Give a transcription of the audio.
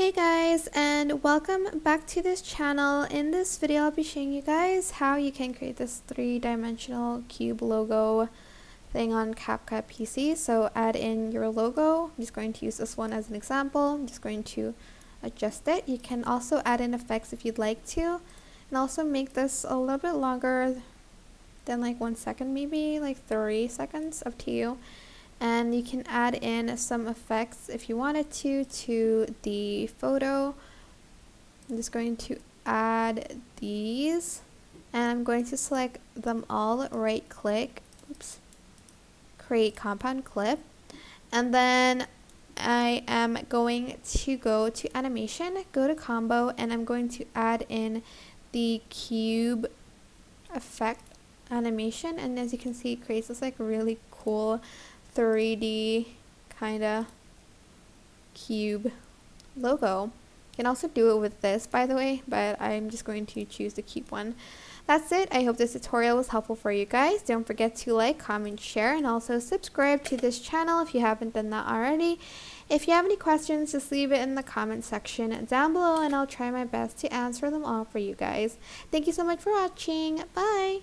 Hey guys, and welcome back to this channel. In this video I'll be showing you guys how you can create this three-dimensional cube logo thing on CapCut PC. So add in your logo. I'm just going to use this one as an example. I'm just going to adjust it. You can also add in effects if you'd like to, and also make this a little bit longer than like 1 second, maybe like 3 seconds, up to you. And you can add in some effects if you wanted to the photo. I'm just going to add these, and I'm going to select them all, right click, create compound clip, and then I am going to go to animation, go to combo, and I'm going to add in the cube effect animation. And as you can see, it creates this like really cool 3D kind of cube logo. You can also do it with this, by the way, but I'm just going to choose the cube one. That's it. I hope this tutorial was helpful for you guys. Don't forget to like, comment, share, and also subscribe to this channel if you haven't done that already. If you have any questions, just leave it in the comment section down below, and I'll try my best to answer them all for you guys. Thank you so much for watching. Bye!